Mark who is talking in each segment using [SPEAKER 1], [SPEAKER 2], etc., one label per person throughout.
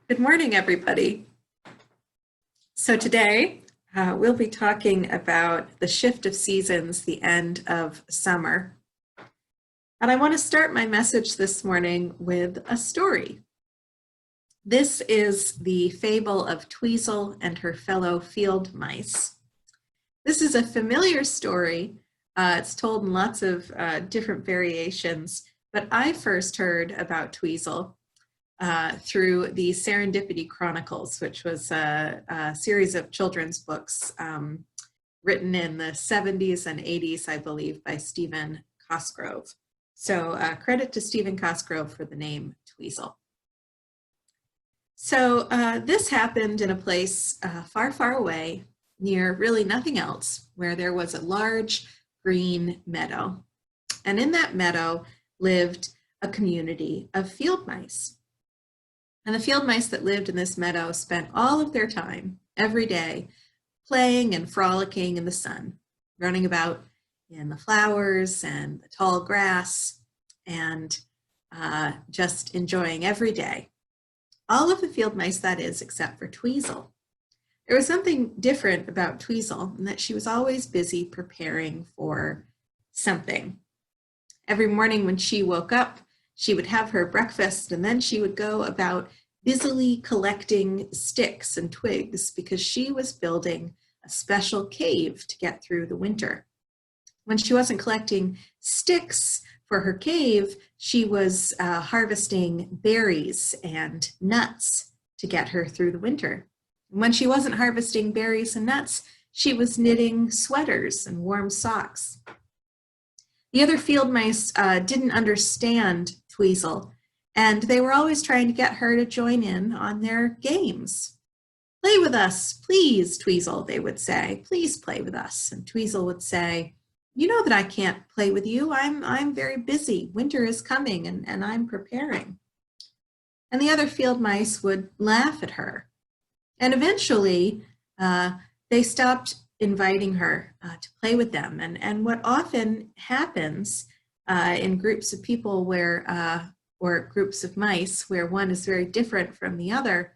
[SPEAKER 1] Good morning, everybody. So today we'll be talking about the shift of seasons, the end of summer. And I want to start my message this morning with a story. This is the fable of Tweezle and her fellow field mice. This is a familiar story. It's told in lots of different variations, but I first heard about Tweezle through the Serendipity Chronicles, which was a series of children's books written in the 70s and 80s, I believe, by Stephen Cosgrove. So credit to Stephen Cosgrove for the name Tweezle. So this happened in a place far, far away, near really nothing else, where there was a large green meadow. And in that meadow lived a community of field mice. And the field mice that lived in this meadow spent all of their time, every day, playing and frolicking in the sun, running about in the flowers and the tall grass, and just enjoying every day. All of the field mice, that is, except for Tweezle. There was something different about Tweezle, in that she was always busy preparing for something. Every morning when she woke up, she would have her breakfast, and then she would go about busily collecting sticks and twigs because she was building a special cave to get through the winter. When she wasn't collecting sticks for her cave, she was harvesting berries and nuts to get her through the winter. And when she wasn't harvesting berries and nuts, she was knitting sweaters and warm socks. The other field mice didn't understand Tweezle, and they were always trying to get her to join in on their games. "Play with us, please, Tweezle," they would say. "Please play with us." And Tweezle would say, "You know that I can't play with you. I'm very busy. Winter is coming and I'm preparing." And the other field mice would laugh at her. And eventually they stopped inviting her to play with them. And what often happens in groups of people or groups of mice where one is very different from the other,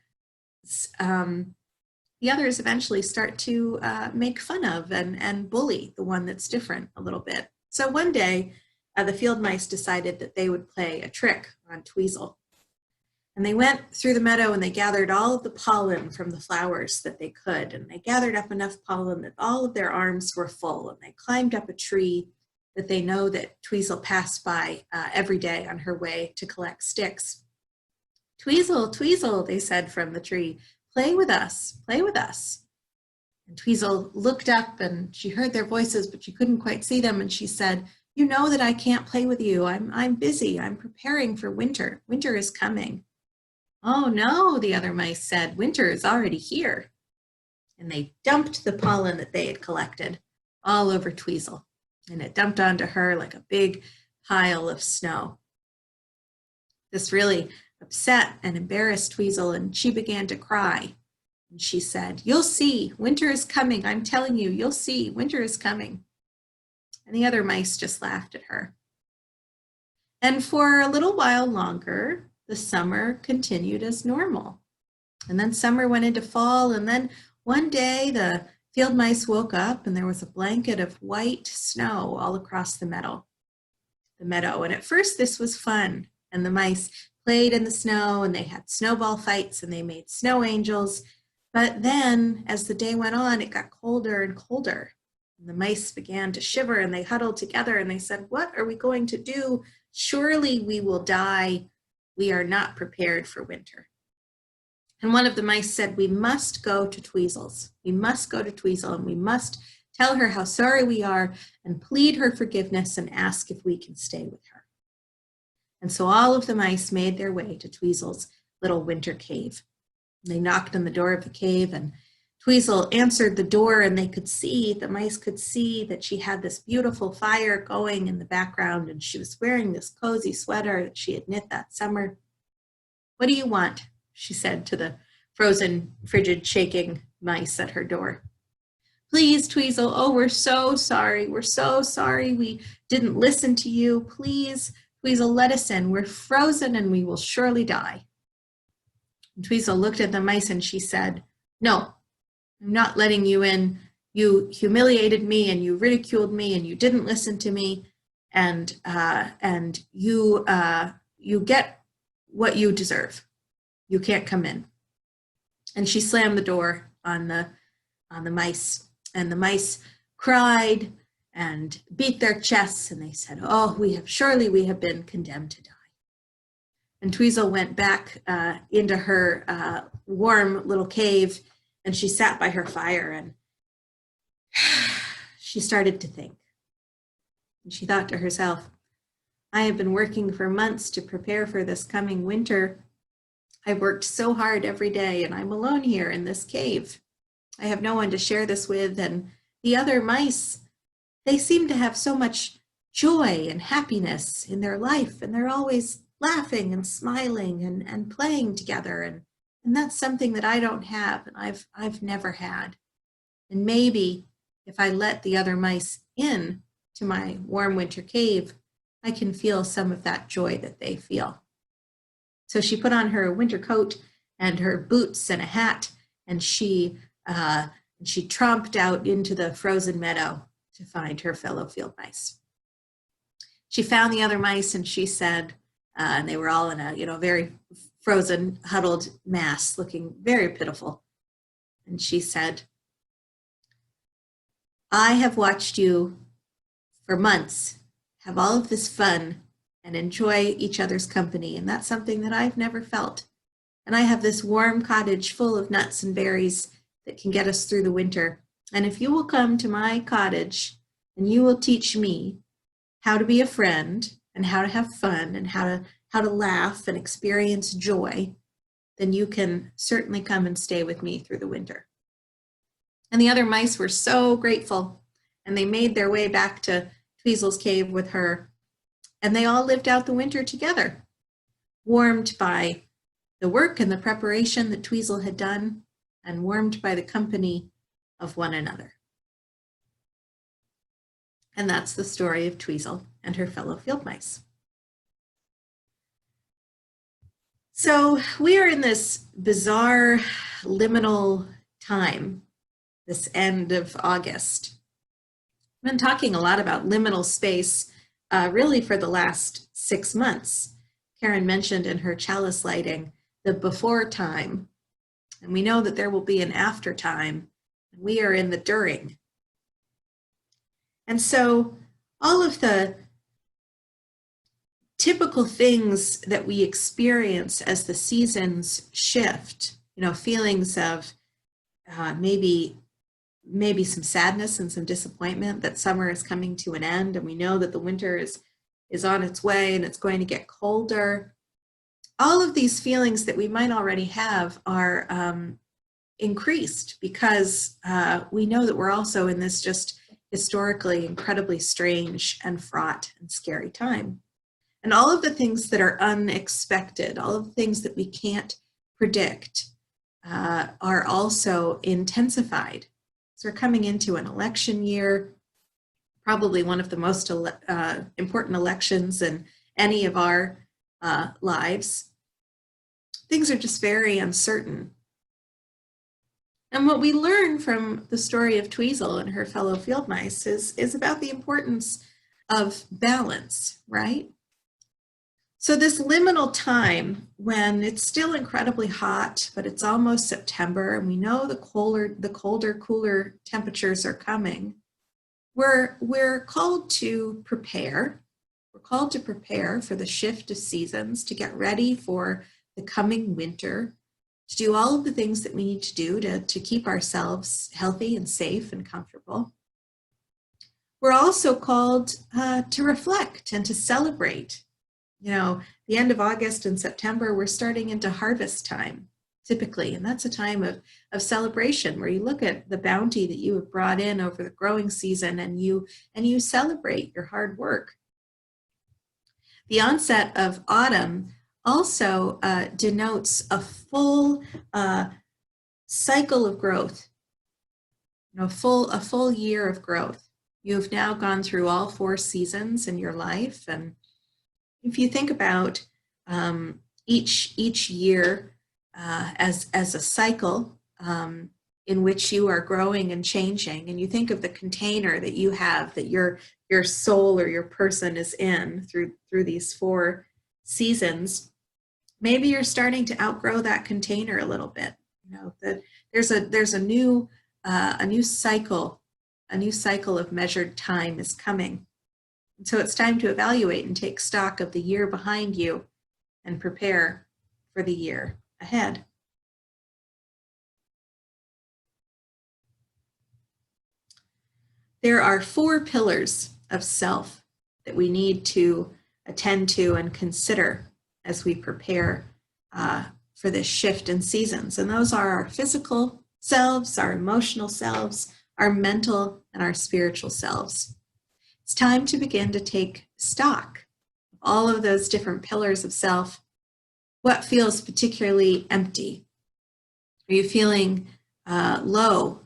[SPEAKER 1] the others eventually start to make fun of and bully the one that's different a little bit. So one day, the field mice decided that they would play a trick on Tweezle. And they went through the meadow and they gathered all of the pollen from the flowers that they could. And they gathered up enough pollen that all of their arms were full. And they climbed up a tree that they know that Tweezle passed by every day on her way to collect sticks. "Tweezle, Tweezle," they said from the tree, "play with us, play with us." And Tweezle looked up and she heard their voices, but she couldn't quite see them. And she said, "You know that I can't play with you. I'm busy. I'm preparing for winter. Winter is coming." "Oh no," the other mice said, "winter is already here." And they dumped the pollen that they had collected all over Tweezle. And it dumped onto her like a big pile of snow. This really upset and embarrassed Tweezle, and she began to cry. And she said, "You'll see, winter is coming. I'm telling you, you'll see, winter is coming." And the other mice just laughed at her. And for a little while longer, the summer continued as normal. And then summer went into fall, and then one day the field mice woke up and there was a blanket of white snow all across the meadow. And at first this was fun, and the mice played in the snow and they had snowball fights and they made snow angels. But then as the day went on, it got colder and colder. And the mice began to shiver and they huddled together and they said, "What are we going to do? Surely we will die. We are not prepared for winter." And one of the mice said, "We must go to Tweezle's. We must go to Tweezle and we must tell her how sorry we are and plead her forgiveness and ask if we can stay with her." And so all of the mice made their way to Tweezle's little winter cave. And they knocked on the door of the cave and Tweezle answered the door, and the mice could see that she had this beautiful fire going in the background, and she was wearing this cozy sweater that she had knit that summer. "What do you want?" she said to the frozen, frigid, shaking mice at her door. "Please, Tweezle, oh, we're so sorry. We're so sorry. We didn't listen to you. Please, Tweezle, let us in. We're frozen and we will surely die." And Tweezle looked at the mice and she said, "No, I'm not letting you in. You humiliated me and you ridiculed me and you didn't listen to me, and you get what you deserve. You can't come in." And she slammed the door on the mice, and the mice cried and beat their chests, and they said, "Oh, we have been condemned to die." And Tweezle went back into her warm little cave, and she sat by her fire, and she started to think. And she thought to herself, "I have been working for months to prepare for this coming winter. I've worked so hard every day, and I'm alone here in this cave. I have no one to share this with, and the other mice, they seem to have so much joy and happiness in their life, and they're always laughing and smiling and playing together, and that's something that I don't have, and I've never had. And maybe if I let the other mice in to my warm winter cave, I can feel some of that joy that they feel." So she put on her winter coat and her boots and a hat, and she tromped out into the frozen meadow to find her fellow field mice. She found the other mice, and she said, and they were all in a very frozen, huddled mass, looking very pitiful. And she said, "I have watched you for months have all of this fun and enjoy each other's company, and that's something that I've never felt. And I have this warm cottage full of nuts and berries that can get us through the winter. And if you will come to my cottage and you will teach me how to be a friend and how to have fun and how to laugh and experience joy, then you can certainly come and stay with me through the winter." And the other mice were so grateful, and they made their way back to Tweezle's cave with her, and they all lived out the winter together, warmed by the work and the preparation that Tweezle had done, and warmed by the company of one another. And that's the story of Tweezle and her fellow field mice. So we are in this bizarre liminal time, this end of August. I've been talking a lot about liminal space really for the last 6 months. Karen mentioned in her chalice lighting the before time, and we know that there will be an after time, and we are in the during. And so all of the typical things that we experience as the seasons shift, feelings of maybe some sadness and some disappointment that summer is coming to an end, and we know that the winter is on its way and it's going to get colder. All of these feelings that we might already have are increased because we know that we're also in this just historically incredibly strange and fraught and scary time. And all of the things that are unexpected, all of the things that we can't predict are also intensified. So we're coming into an election year, probably one of the most important elections in any of our lives. Things are just very uncertain. And what we learn from the story of Tweezle and her fellow field mice is about the importance of balance, right? So this liminal time when it's still incredibly hot, but it's almost September, and we know the colder, cooler temperatures are coming, we're called to prepare. We're called to prepare for the shift of seasons, to get ready for the coming winter, to do all of the things that we need to do to keep ourselves healthy and safe and comfortable. We're also called to reflect and to celebrate. The end of August and September, we're starting into harvest time, typically, and that's a time of celebration where you look at the bounty that you have brought in over the growing season and you celebrate your hard work. The onset of autumn also denotes a full cycle of growth, a full year of growth. You've now gone through all 4 seasons in your life, and if you think about each year, as a cycle in which you are growing and changing, and you think of the container that you have, that your soul or your person is in through these 4 seasons, maybe you're starting to outgrow that container a little bit. You know, that there's a new cycle, a new cycle of measured time is coming. And so it's time to evaluate and take stock of the year behind you and prepare for the year ahead. There are 4 pillars of self that we need to attend to and consider as we prepare for this shift in seasons. And those are our physical selves, our emotional selves, our mental and our spiritual selves. It's time to begin to take stock of all of those different pillars of self. What feels particularly empty? Are you feeling low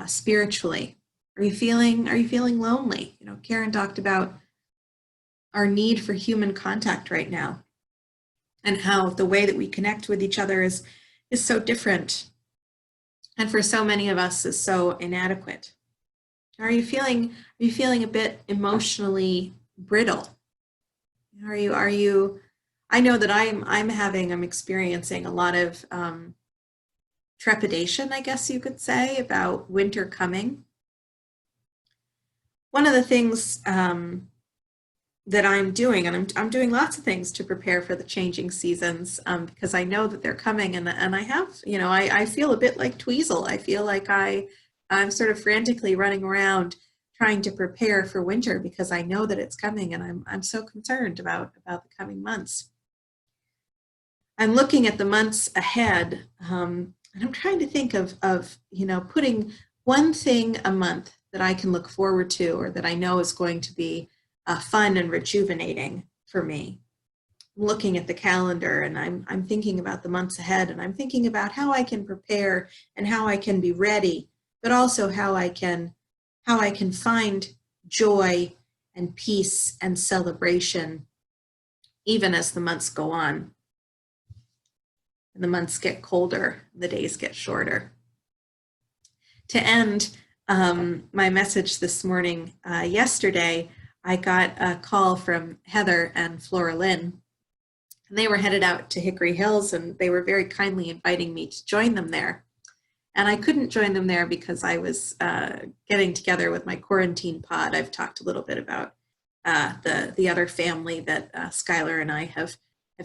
[SPEAKER 1] spiritually? Are you feeling lonely? You know, Karen talked about our need for human contact right now, and how the way that we connect with each other is so different, and for so many of us is so inadequate. Are you feeling a bit emotionally brittle? Are you I know that I'm experiencing a lot of trepidation, I guess you could say, about winter coming. One of the things that I'm doing, and I'm doing lots of things to prepare for the changing seasons, because I know that they're coming, and I have, you know, I feel a bit like Tweezle. I feel like I'm sort of frantically running around trying to prepare for winter because I know that it's coming, and I'm so concerned about the coming months. I'm looking at the months ahead, and I'm trying to think of you know, putting one thing a month that I can look forward to, or that I know is going to be fun and rejuvenating for me. I'm looking at the calendar, and I'm thinking about the months ahead, and I'm thinking about how I can prepare and how I can be ready, but also how I can find joy and peace and celebration even as the months go on. And the months get colder, the days get shorter. To end my message this morning, yesterday, I got a call from Heather and Flora Lynn, and they were headed out to Hickory Hills, and they were very kindly inviting me to join them there. And I couldn't join them there because I was getting together with my quarantine pod. I've talked a little bit about the other family that Skylar and I have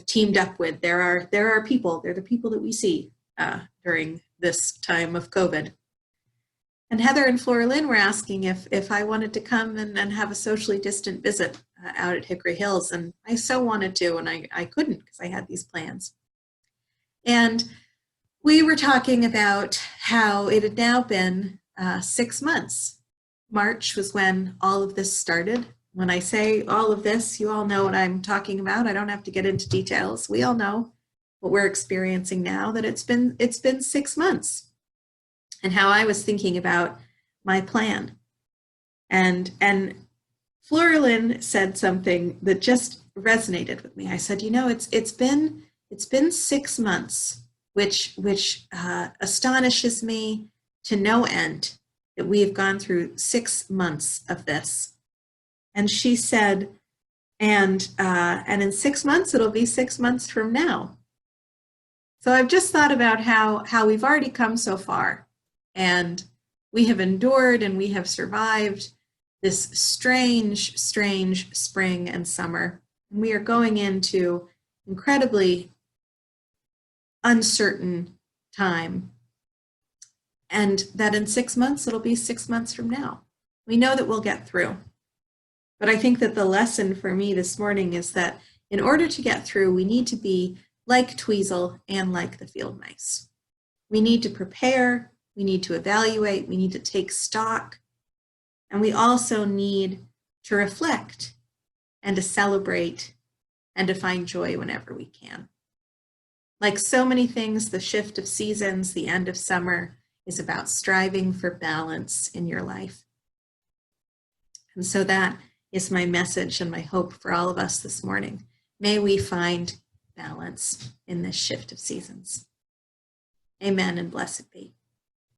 [SPEAKER 1] teamed up with. There are people, they're the people that we see during this time of COVID. And Heather and Flora Lynn were asking if I wanted to come and have a socially distant visit out at Hickory Hills. And I so wanted to, and I couldn't because I had these plans. And we were talking about how it had now been 6 months. March was when all of this started. When I say all of this, you all know what I'm talking about. I don't have to get into details. We all know what we're experiencing now, that it's been 6 months. And how I was thinking about my plan. And Flora Lynn said something that just resonated with me. I said, you know, it's been 6 months, which astonishes me to no end, that we have gone through 6 months of this. And she said, and in 6 months, it'll be 6 months from now. So I've just thought about how we've already come so far. And we have endured and we have survived this strange spring and summer. And we are going into incredibly uncertain time. And that in 6 months, it'll be 6 months from now. We know that we'll get through. But I think that the lesson for me this morning is that in order to get through, we need to be like Tweezle and like the field mice. We need to prepare. We need to evaluate, we need to take stock, and we also need to reflect and to celebrate and to find joy whenever we can. Like so many things, the shift of seasons, the end of summer, is about striving for balance in your life. And so that is my message and my hope for all of us this morning. May we find balance in this shift of seasons. Amen and blessed be.